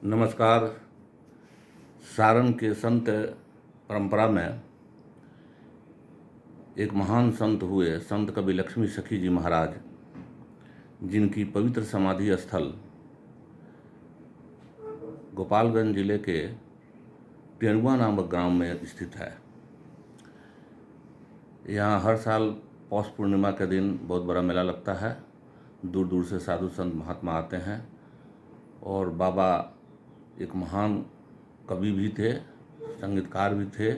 नमस्कार। सारण के संत परंपरा में एक महान संत हुए संत कवि लक्ष्मी सखी जी महाराज, जिनकी पवित्र समाधि स्थल गोपालगंज जिले के टेरुआ नामक गांव में स्थित है। यहाँ हर साल पौष पूर्णिमा के दिन बहुत बड़ा मेला लगता है। दूर दूर से साधु संत महात्मा आते हैं और बाबा एक महान कवि भी थे, संगीतकार भी थे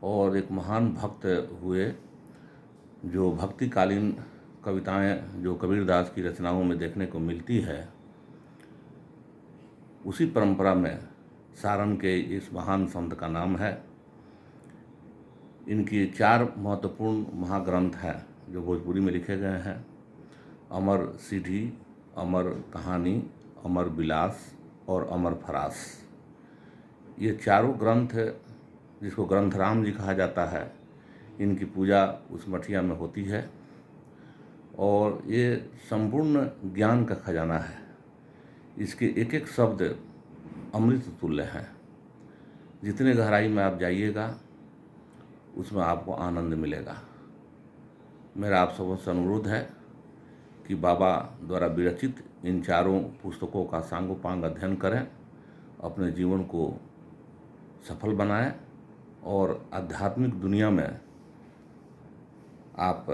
और एक महान भक्त हुए, जो भक्तिकालीन कविताएं जो कबीरदास की रचनाओं में देखने को मिलती है। उसी परंपरा में सारण के इस महान संत का नाम है। इनकी 4 महत्वपूर्ण महाग्रंथ हैं जो भोजपुरी में लिखे गए हैं। अमर सीधी, अमर कहानी, अमर विलास और अमर फरास। ये चारों ग्रंथ, जिसको ग्रंथराम जी कहा जाता है, इनकी पूजा उस मठिया में होती है और ये संपूर्ण ज्ञान का खजाना है। इसके एक एक शब्द अमृत तुल्य हैं। जितने गहराई में आप जाइएगा उसमें आपको आनंद मिलेगा। मेरा आप सबों से अनुरोध है कि बाबा द्वारा विरचित इन चारों पुस्तकों का सांगोपांग अध्ययन करें, अपने जीवन को सफल बनाएं और आध्यात्मिक दुनिया में आप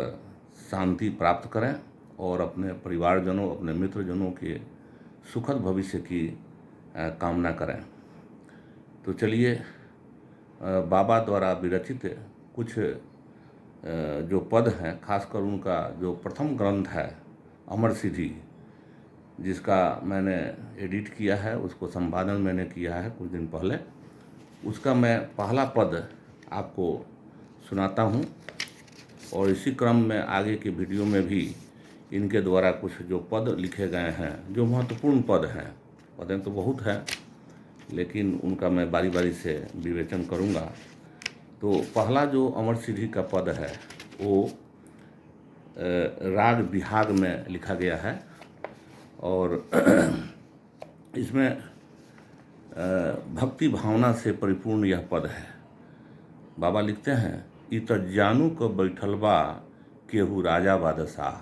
शांति प्राप्त करें और अपने परिवारजनों, अपने मित्रजनों के सुखद भविष्य की कामना करें। तो चलिए, बाबा द्वारा विरचित कुछ जो पद हैं, खासकर उनका जो प्रथम ग्रंथ है अमर सीधी, जिसका मैंने एडिट किया है, उसको संपादन मैंने किया है कुछ दिन पहले, उसका मैं पहला पद आपको सुनाता हूँ और इसी क्रम में आगे के वीडियो में भी इनके द्वारा कुछ जो पद लिखे गए हैं, जो महत्वपूर्ण पद हैं, पदें तो बहुत हैं लेकिन उनका मैं बारी बारी से विवेचन करूँगा। तो पहला जो अमर सीधी का पद है वो राग बिहाग में लिखा गया है और इसमें भक्ति भावना से परिपूर्ण यह पद है। बाबा लिखते हैं, इत जानू क बैठल बा केहू राजा बादशाह,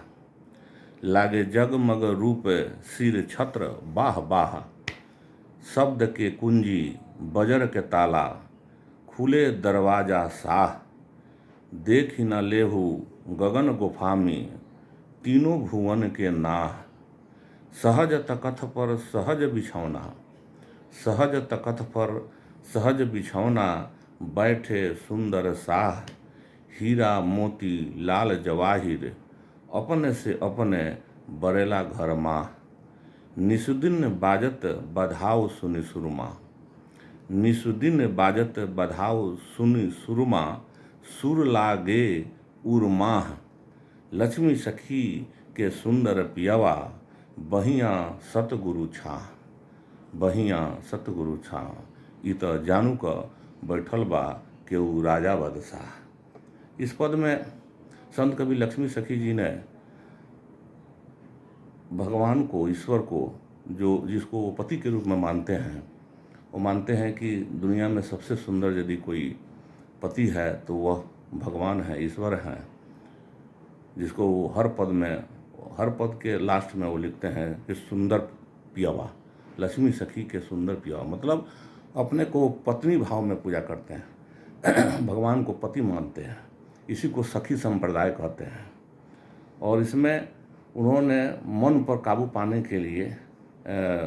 लागे जगमग रूप सिर छत्र बाह बाह, शब्द के कुंजी बजर के ताला, खुले दरवाजा साह, देख न लेहू गगन गुफा में तीनों भुवन के नाह, सहज तकथ पर सहज बिछौना, सहज तकथ पर सहज बिछौना, बैठे सुंदर साह, हीरा मोती लाल जवाहिर, अपने से अपने बरेला घर माह, निसुदिन बाजत बधाओ सुनि सुरमा, निसुदिन बाजत बधाओ सुनि सुरमा, सुर लागे उर्माह, लक्ष्मी सखी के सुंदर पियवा, बहिया सतगुरु छा, बहिया सतगुरु छा, इत जानू क बैठल बा केहू राजा बादशाह। इस पद में संत कवि लक्ष्मी सखी जी ने भगवान को, ईश्वर को, जो जिसको वो पति के रूप में मानते हैं, वो मानते हैं कि दुनिया में सबसे सुंदर यदि कोई पति है तो वह भगवान है, ईश्वर हैं, जिसको वो हर पद के लास्ट में वो लिखते हैं कि सुंदर पियवा, लक्ष्मी सखी के सुंदर पियवा, मतलब अपने को पत्नी भाव में पूजा करते हैं भगवान को पति मानते हैं। इसी को सखी संप्रदाय कहते हैं। और इसमें उन्होंने मन पर काबू पाने के लिए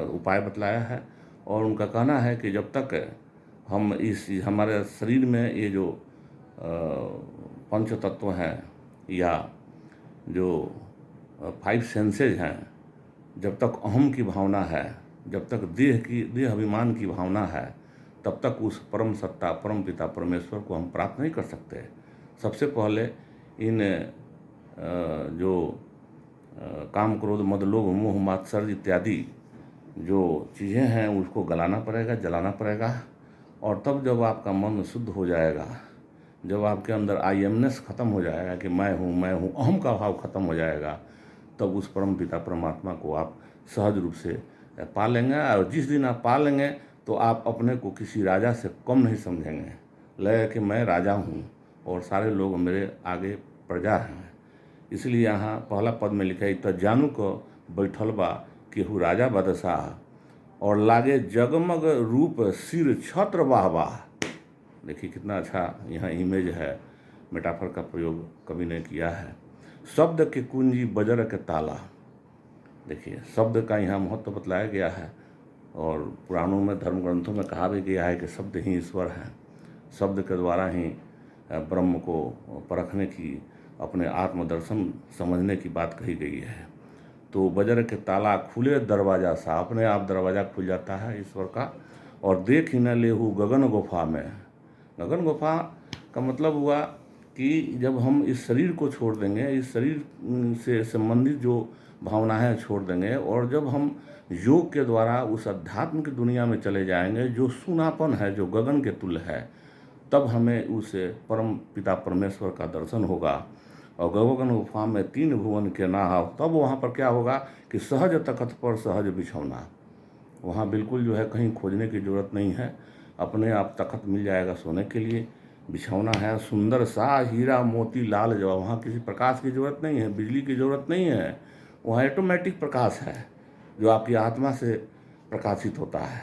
उपाय बतलाया है और उनका कहना है कि जब तक हम हमारे शरीर में ये जो पंच तत्व हैं या जो 5 सेंसेज हैं, जब तक अहम की भावना है, जब तक देह अभिमान की भावना है, तब तक उस परम सत्ता, परम पिता परमेश्वर को हम प्राप्त नहीं कर सकते। सबसे पहले इन जो काम क्रोध मद लोभ मोह मात्सर्य इत्यादि जो चीज़ें हैं उसको गलाना पड़ेगा, जलाना पड़ेगा। और तब जब आपका मन शुद्ध हो जाएगा, जब आपके अंदर आई एमनेस ख़त्म हो जाएगा कि मैं हूँ, अहम का भाव ख़त्म हो जाएगा, तब उस परम पिता परमात्मा को आप सहज रूप से पा लेंगे, और जिस दिन आप पा लेंगे तो आप अपने को किसी राजा से कम नहीं समझेंगे। लगे कि मैं राजा हूँ और सारे लोग मेरे आगे प्रजा हैं। इसलिए यहाँ पहला पद में लिखा है, त जानू को बैठल बा केहू राजा बादशाह और लागे जगमग रूप सिर छत्र वाह वाह। देखिए कितना अच्छा यहाँ इमेज है, मेटाफर का प्रयोग कवि ने किया है। शब्द के कुंजी बजर के ताला, देखिए शब्द का यहाँ महत्व बतलाया गया है और पुराणों में, धर्म ग्रंथों में कहा भी गया है कि शब्द ही ईश्वर है। शब्द के द्वारा ही ब्रह्म को परखने की, अपने आत्मदर्शन समझने की बात कही गई है। तो बजर के ताला खुले दरवाजा सा, अपने आप दरवाज़ा खुल जाता है ईश्वर का। और देख ही न लेहू गगन गुफा में, गगन गुफा का मतलब हुआ कि जब हम इस शरीर को छोड़ देंगे, इस शरीर से संबंधित जो भावनाएं छोड़ देंगे और जब हम योग के द्वारा उस अध्यात्म की दुनिया में चले जाएंगे, जो सूनापन है, जो गगन के तुल्य है, तब हमें उस परम पिता परमेश्वर का दर्शन होगा। और गगन गुफा में तीन भुवन के नाव, तब वहाँ पर क्या होगा कि सहज तखत पर सहज बिछौना। वहाँ बिल्कुल जो है कहीं खोजने की ज़रूरत नहीं है, अपने आप तखत मिल जाएगा सोने के लिए। बिछौना है सुंदर सा हीरा मोती लाल जवाब, वहाँ किसी प्रकाश की ज़रूरत नहीं है, बिजली की ज़रूरत नहीं है, वहाँ ऑटोमेटिक प्रकाश है जो आपकी आत्मा से प्रकाशित होता है।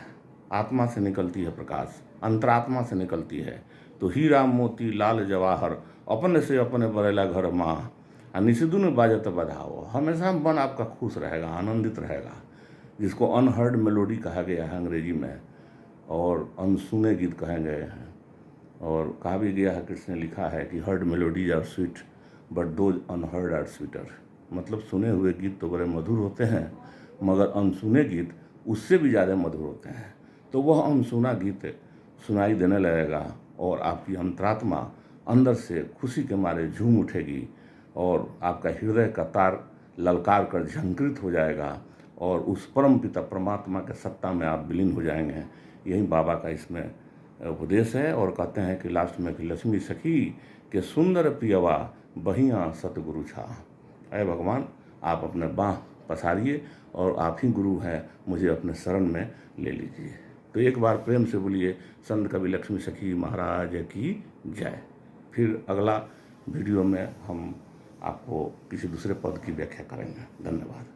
आत्मा से निकलती है प्रकाश, अंतरात्मा से निकलती है। तो हीरा मोती लाल जवाहर अपने से अपने बरेला घर माँ आ निषिदुन बाजत बधाओ। हमेशा मन आपका खुश रहेगा, आनंदित रहेगा, जिसको अनहर्ड मेलोडी कहा गया है अंग्रेजी में, और अनसुने गीत कहे गए हैं। और कहा भी गया है, कृष्ण ने लिखा है कि heard melodies are sweet but those unheard are sweeter. मतलब सुने हुए गीत तो बड़े मधुर होते हैं, मगर अनसुने गीत उससे भी ज़्यादा मधुर होते हैं। तो वह अनसुना गीत सुनाई देने लगेगा और आपकी अंतरात्मा अंदर से खुशी के मारे झूम उठेगी और आपका हृदय का तार ललकार कर झंकृत हो जाएगा और उस परम पिता परमात्मा के सत्ता में आप विलीन हो जाएंगे। यही बाबा का इसमें उपदेश है। और कहते हैं कि लास्ट में कि लक्ष्मी सखी के सुंदर पियवा बहिया सतगुरु छा। अय भगवान, आप अपने बाँह पसारिए और आप ही गुरु हैं, मुझे अपने शरण में ले लीजिए। तो एक बार प्रेम से बोलिए संत कवि लक्ष्मी सखी महाराज की जय। फिर अगला वीडियो में हम आपको किसी दूसरे पद की व्याख्या करेंगे। धन्यवाद।